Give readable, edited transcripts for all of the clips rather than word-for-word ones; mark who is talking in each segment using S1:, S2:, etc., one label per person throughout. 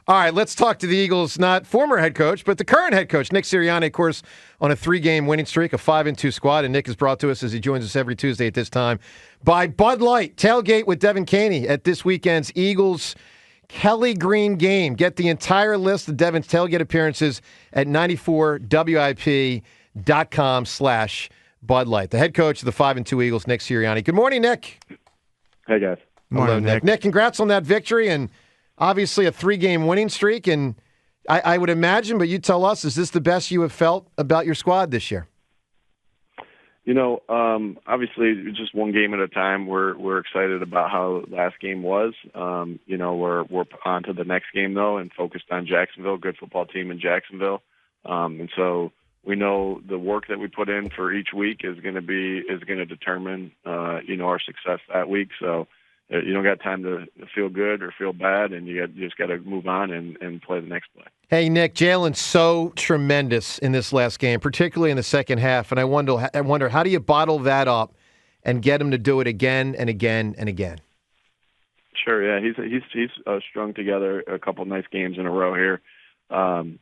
S1: All right, let's talk to the Eagles, not former head coach, but the current head coach, Nick Sirianni, of course, on a 3-game winning streak, a 5-2 squad. And Nick is brought to us as he joins us every Tuesday at this time by Bud Light. Tailgate with Devin Caney at this weekend's Eagles Kelly Green game. Get the entire list of Devin's tailgate appearances at 94WIP.com/Bud Light. The head coach of the 5-2 Eagles, Nick Sirianni. Good morning, Nick.
S2: Hey, guys.
S1: Hello, Nick. Nick, congrats on that victory and obviously a 3-game winning streak. And I would imagine, but you tell us, is this the best you have felt about your squad this year?
S2: Obviously, just one game at a time. We're excited about how last game was. We're on to the next game, though, and focused on Jacksonville, good football team in Jacksonville. And so we know the work that we put in for each week is going to determine, our success that week. So you don't got time to feel good or feel bad, and you just got to move on and play the next play.
S1: Hey, Nick, Jalen's so tremendous in this last game, particularly in the second half, and I wonder how do you bottle that up and get him to do it again and again and again?
S2: Sure, yeah, he's strung together a couple nice games in a row here, and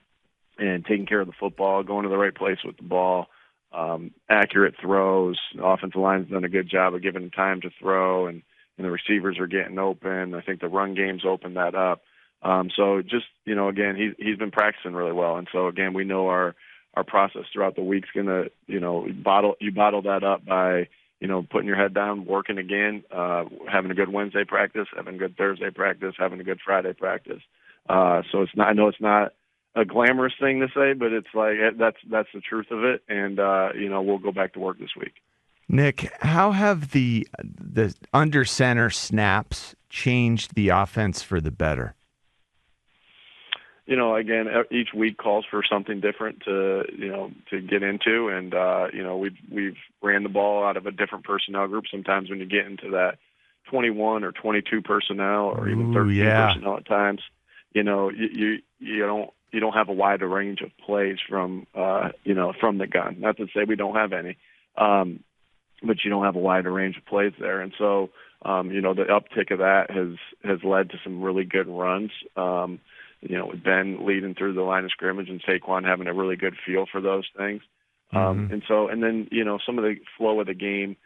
S2: taking care of the football, going to the right place with the ball, accurate throws. The offensive line's done a good job of giving him time to throw, and the receivers are getting open. I think the run game's opened that up. So just, again, he's been practicing really well. And so, again, we know our process throughout the week's going to, bottle that up by, putting your head down, working again, having a good Wednesday practice, having a good Thursday practice, having a good Friday practice. So I know it's not a glamorous thing to say, but it's like that's the truth of it. And, we'll go back to work this week.
S3: Nick, how have the under center snaps changed the offense for the better?
S2: Again, each week calls for something different to get into, and we've ran the ball out of a different personnel group. Sometimes when you get into that 21 or 22 personnel, or even 13 personnel at times, you don't have a wider range of plays from the gun. Not to say we don't have any. But you don't have a wider range of plays there. And so, the uptick of that has led to some really good runs. With Ben leading through the line of scrimmage and Saquon having a really good feel for those things. And then, some of the flow of the game,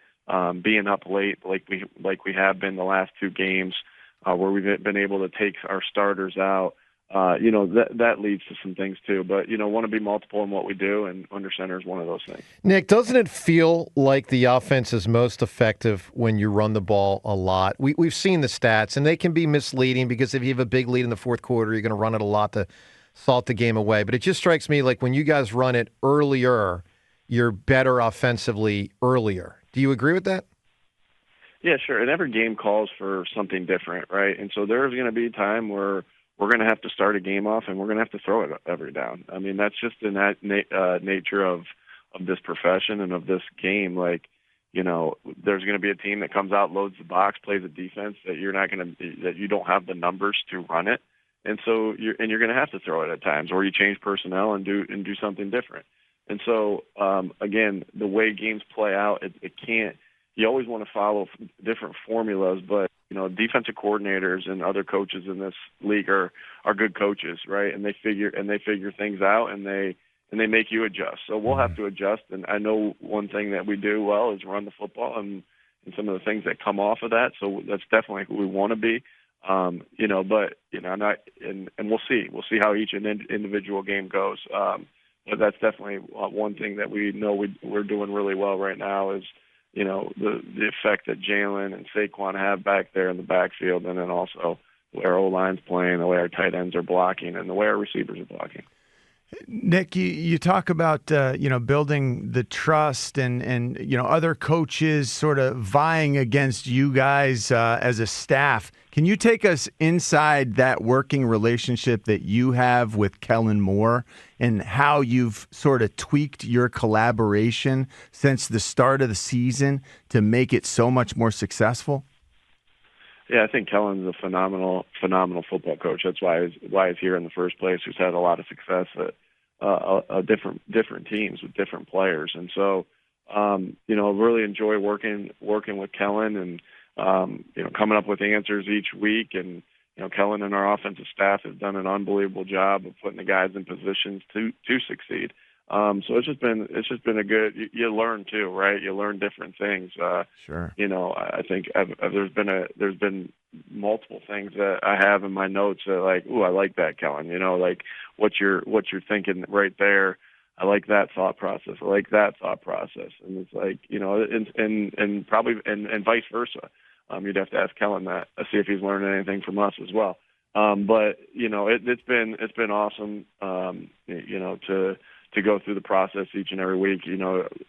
S2: being up late like we have been the last 2 games, where we've been able to take our starters out. That leads to some things too, but want to be multiple in what we do, and under center is one of those things.
S1: Nick, doesn't it feel like the offense is most effective when you run the ball a lot? We've seen the stats, and they can be misleading because if you have a big lead in the fourth quarter, you're going to run it a lot to salt the game away. But it just strikes me like when you guys run it earlier, you're better offensively earlier. Do you agree with that?
S2: Yeah, sure. And every game calls for something different, right? And so there's going to be a time where we're going to have to start a game off, and we're going to have to throw it every down. I mean, that's just in that nature of this profession and of this game. Like, there's going to be a team that comes out, loads the box, plays a defense that you don't have the numbers to run it, and so you're going to have to throw it at times, or you change personnel and do something different. And so, again, the way games play out, it can't. You always want to follow different formulas, but defensive coordinators and other coaches in this league are good coaches, right? And they figure things out, and they make you adjust. So we'll have to adjust. And I know one thing that we do well is run the football, and some of the things that come off of that. So that's definitely who we want to be. But we'll see. We'll see how each individual game goes. But that's definitely one thing that we know we're doing really well right now is, the effect that Jalen and Saquon have back there in the backfield, and then also the way our O-line's playing, the way our tight ends are blocking, and the way our receivers are blocking.
S3: Nick, you talk about building the trust and other coaches sort of vying against you guys as a staff. Can you take us inside that working relationship that you have with Kellen Moore and how you've sort of tweaked your collaboration since the start of the season to make it so much more successful?
S2: Yeah, I think Kellen's a phenomenal football coach. That's why he's here in the first place. He's had a lot of success at different teams with different players, and so really enjoy working with Kellen and coming up with answers each week and Kellen and our offensive staff have done an unbelievable job of putting the guys in positions to succeed. So it's just been a good. You learn too, right? You learn different things.
S3: Sure.
S2: I think there's been multiple things that I have in my notes that like, ooh, I like that, Kellen. Like what you're thinking right there. I like that thought process. I like that thought process. And it's like, and probably and vice versa. You'd have to ask Kellen that, see if he's learning anything from us as well. But it's been awesome. To go through the process each and every week.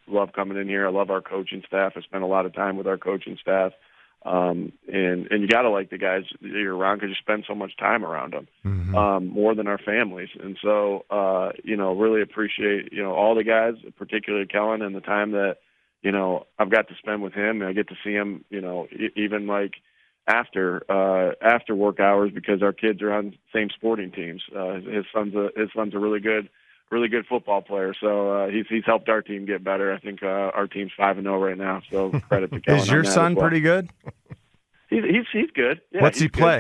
S2: Love coming in here. I love our coaching staff. I spend a lot of time with our coaching staff. And you got to like the guys that you're around because you spend so much time around them, more than our families. And so, really appreciate, all the guys, particularly Kellen, and the time that, I've got to spend with him. And I get to see him, even like after work hours because our kids are on same sporting teams. His son's a really good football player, so he's helped our team get better. I think our team's 5-0 right now, so credit to Kellen.
S3: Is your son pretty good?
S2: He's good. Yeah,
S3: what's he play?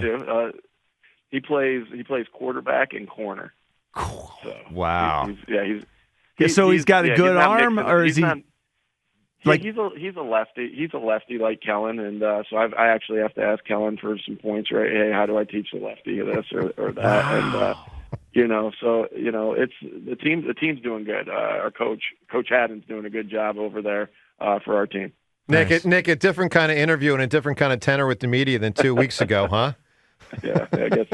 S2: He plays quarterback and corner.
S3: Cool.
S2: So
S3: wow.
S2: He's
S3: got a good arm, or is he?
S2: He's a lefty. He's a lefty like Kellen, and so I actually have to ask Kellen for some points. Right? Hey, how do I teach the lefty this or that?
S3: Wow.
S2: And it's the team's doing good. Our Coach Haddon's doing a good job over there for our team.
S1: Nick, a different kind of interview and a different kind of tenor with the media than 2 weeks ago, huh?
S2: Yeah, I guess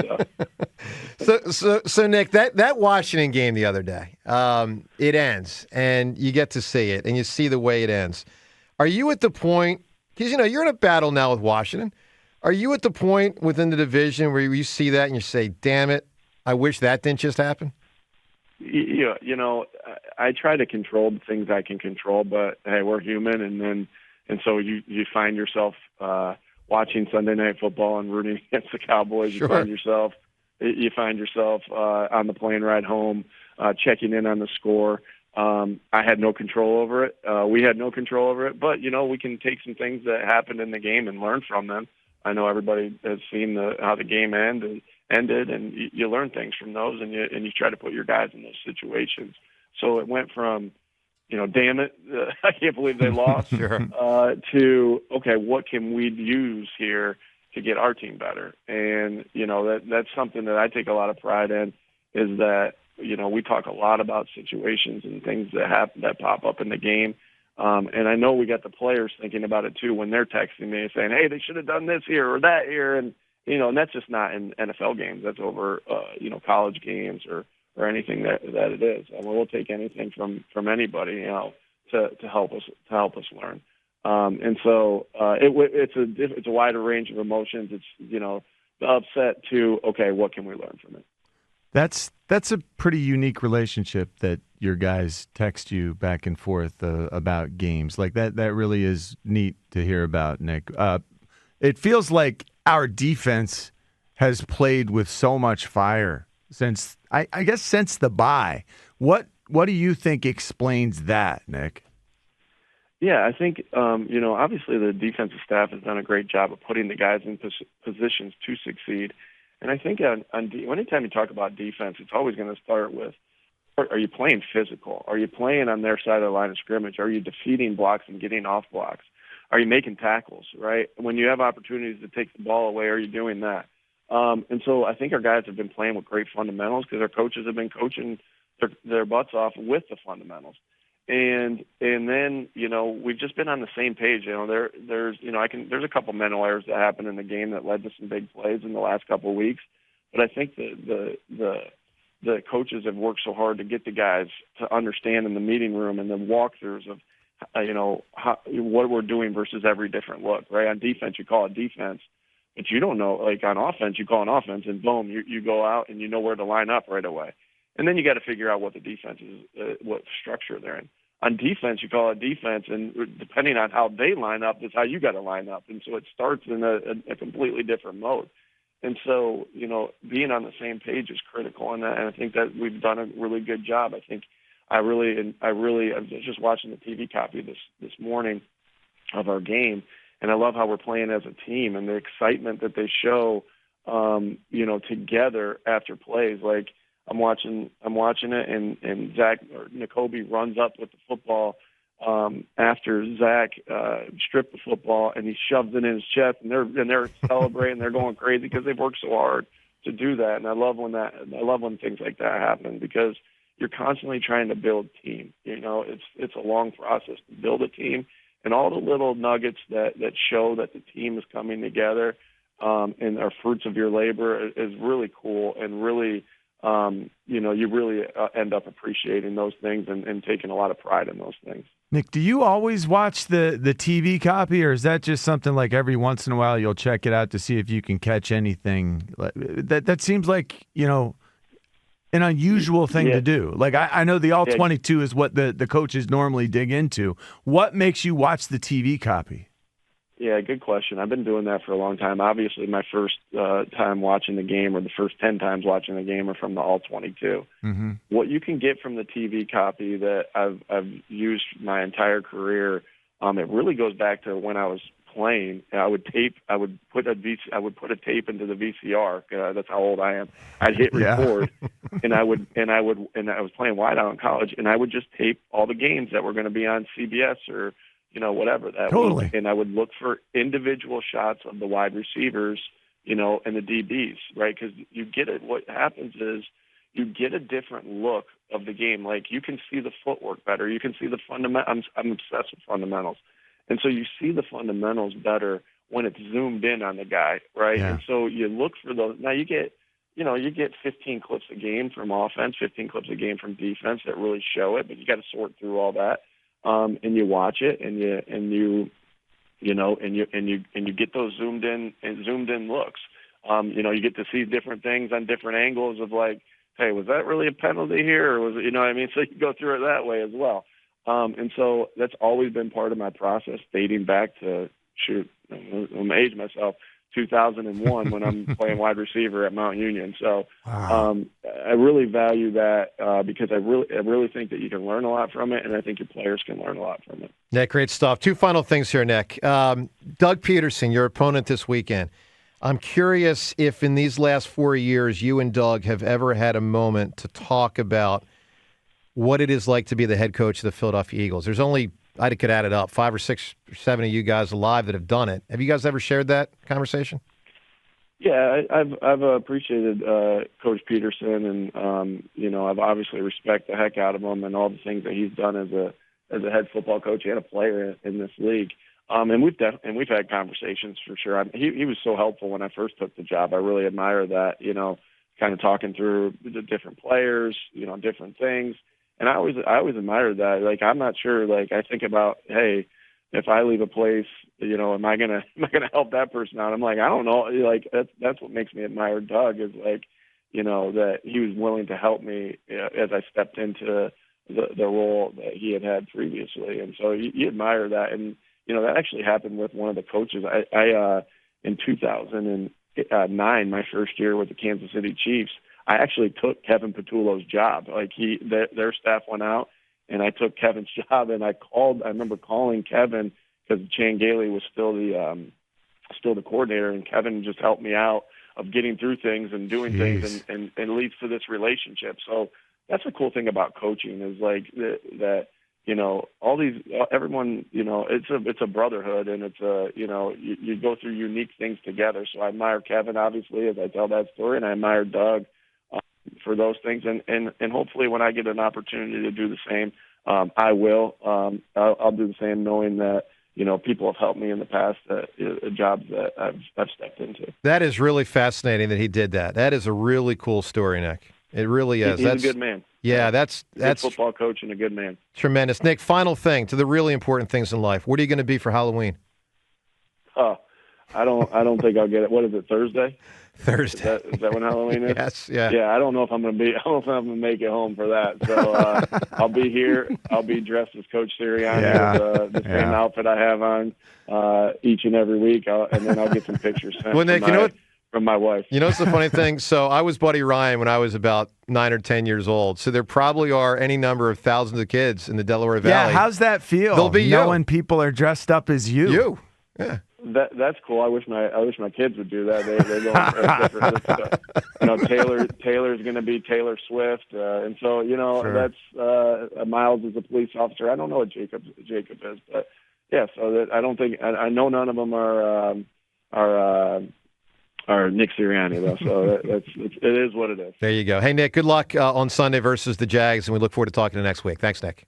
S2: so.
S1: So Nick, that Washington game the other day, it ends, and you get to see it, and you see the way it ends. Are you at the point, because you're in a battle now with Washington, are you at the point within the division where you see that and you say, damn it, I wish that didn't just happen?
S2: Yeah, I try to control the things I can control, but hey, we're human, and so you find yourself watching Sunday Night Football and rooting against the Cowboys.
S1: Sure.
S2: You find yourself on the plane ride home, checking in on the score. I had no control over it. We had no control over it, but we can take some things that happened in the game and learn from them. I know everybody has seen how the game ended, and you learn things from those, and you try to put your guys in those situations. So it went from, damn it, I can't believe they lost,
S1: sure.
S2: To, okay, what can we use here to get our team better? And, that's something that I take a lot of pride in, is that, we talk a lot about situations and things that happen, that pop up in the game. And I know we got the players thinking about it too when they're texting me saying, hey, they should have done this here or that here. And, and that's just not in NFL games. That's over, college games or anything that it is. And we'll take anything from anybody, to help us learn. And so it's a wider range of emotions. It's, the upset to, okay, what can we learn from it?
S3: That's a pretty unique relationship that your guys text you back and forth about games. Like that really is neat to hear about, Nick. It feels like our defense has played with so much fire since I guess since the bye. What do you think explains that, Nick?
S2: Yeah, I think obviously the defensive staff has done a great job of putting the guys in positions to succeed. And I think anytime you talk about defense, it's always going to start with, are you playing physical? Are you playing on their side of the line of scrimmage? Are you defeating blocks and getting off blocks? Are you making tackles, right? When you have opportunities to take the ball away, are you doing that? And so I think our guys have been playing with great fundamentals because our coaches have been coaching their butts off with the fundamentals. And then, we've just been on the same page. There's a couple mental errors that happened in the game that led to some big plays in the last couple of weeks. But I think the coaches have worked so hard to get the guys to understand in the meeting room and the walkthroughs of, what we're doing versus every different look, right? On defense, you call it defense, but you don't know, like on offense, you call an offense and boom, you go out and you know where to line up right away. And then you got to figure out what the defense is, what structure they're in. On defense, you call it defense, and depending on how they line up is how you got to line up. And so it starts in a completely different mode. And so, being on the same page is critical, and I think that we've done a really good job. I think I was just watching the TV copy this morning of our game, and I love how we're playing as a team and the excitement that they show together after plays. Like I'm watching it, and Zach or N'Kobe runs up with the football after Zach stripped the football, and he shoves it in his chest, and they're celebrating, they're going crazy because they've worked so hard to do that. And I love when things like that happen, because you're constantly trying to build team. It's a long process to build a team, and all the little nuggets that show that the team is coming together and are fruits of your labor is really cool, and really, you really end up appreciating those things and taking a lot of pride in those things.
S3: Nick, do you always watch the TV copy, or is that just something like every once in a while you'll check it out to see if you can catch anything? That seems like, an unusual thing to do. Like, I know the All-22 is what the coaches normally dig into. What makes you watch the TV copy?
S2: Yeah, good question. I've been doing that for a long time. Obviously, my first time watching the game, or the first 10 times watching the game, are from the All-22.
S3: Mm-hmm.
S2: What you can get from the TV copy that I've used my entire career, it really goes back to when I was playing. I would put a tape into the VCR. That's how old I am. I'd hit record, and I was playing wideout in college, and I would just tape all the games that were going to be on CBS or whatever that
S3: totally.
S2: week. And I would look for individual shots of the wide receivers, and the DBs, right? Because you get it. What happens is you get a different look of the game. Like, you can see the footwork better. You can see the fundamentals. I'm obsessed with fundamentals. And so you see the fundamentals better when it's zoomed in on the guy, right?
S3: Yeah.
S2: And so you look for those. Now you get 15 clips a game from offense, 15 clips a game from defense that really show it, but you got to sort through all that. And you watch it, and you get those zoomed in looks. You get to see different things on different angles of, like, hey, was that really a penalty here, or was it? You know what I mean? So you go through it that way as well. And so that's always been part of my process, dating back to I'm gonna age myself, 2001 when I'm playing wide receiver at Mount Union. So I really value that because I really think that you can learn a lot from it, and I think your players can learn a lot from it.
S1: Nick, great stuff. Two final things here, Nick. Doug Peterson, your opponent this weekend. I'm curious if in these last 4 years you and Doug have ever had a moment to talk about what it is like to be the head coach of the Philadelphia Eagles. There's only, I could add it up, 5 or 6 or 7 of you guys alive that have done it. Have you guys ever shared that conversation?
S2: Yeah, I've appreciated Coach Peterson, and I've obviously respect the heck out of him and all the things that he's done as a head football coach and a player in this league. And we've had conversations for sure. He was so helpful when I first took the job. I really admire that. Kind of talking through the different players, different things. And I always admired that. Like, I'm not sure. Like, I think about, hey, if I leave a place, am I gonna help that person out? I'm like, I don't know. Like, that's what makes me admire Doug, is like, that he was willing to help me as I stepped into the role that he had previously. And so you admire that. And that actually happened with one of the coaches. I in 2009, my first year with the Kansas City Chiefs, I actually took Kevin Patullo's job. Like, their staff went out, and I took Kevin's job, and I remember calling Kevin because Chan Gailey was still the coordinator, and Kevin just helped me out of getting through things and doing things, and leads to this relationship. So that's the cool thing about coaching, is like that everyone, it's a brotherhood, and it's you go through unique things together. So I admire Kevin, obviously, as I tell that story, and I admire Doug for those things, and hopefully when I get an opportunity to do the same, I will. I'll do the same, knowing that people have helped me in the past jobs that I've stepped into.
S1: That is really fascinating that he did that. That is a really cool story, Nick. It really is.
S2: He's a good man.
S1: Yeah, that's
S2: good football coach and a good man.
S1: Tremendous. Nick, final thing, to the really important things in life. What are you going to be for Halloween?
S2: Oh, I don't think I'll get it. What is it, Thursday?
S1: Thursday.
S2: Is that when Halloween is?
S1: Yes, yeah.
S2: Yeah, I don't know if I'm going to make it home for that. So I'll be here. I'll be dressed as Coach Sirianni with the same outfit I have on each and every week, and then I'll get some pictures sent from my wife.
S1: You know what's the funny thing? So I was Buddy Ryan when I was about 9 or 10 years old. So there probably are any number of thousands of kids in the Delaware Valley.
S3: Yeah, how's that feel?
S1: They'll be
S3: knowing people are dressed up as you.
S1: You. Yeah.
S2: That's cool. I wish my kids would do that. They're going different. Taylor's going to be Taylor Swift, and so sure. That's Miles is a police officer. I don't know what Jacob is, but yeah. So that I don't think I know none of them are Nick Sirianni though. So it is what it is.
S1: There you go. Hey Nick, good luck on Sunday versus the Jags, and we look forward to talking to you next week. Thanks, Nick.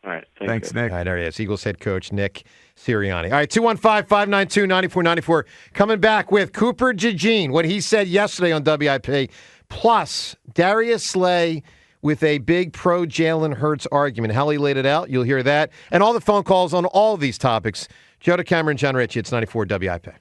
S2: All right.
S3: Thanks, Nick.
S1: All right, there he is. Eagles head coach Nick Sirianni. All right, 215-592-9494. Coming back with Cooper DeJean, what he said yesterday on WIP, plus Darius Slay with a big pro-Jalen Hurts argument. How he laid it out, you'll hear that. And all the phone calls on all of these topics. Joe DeCamera and John Ritchie, it's 94 WIP.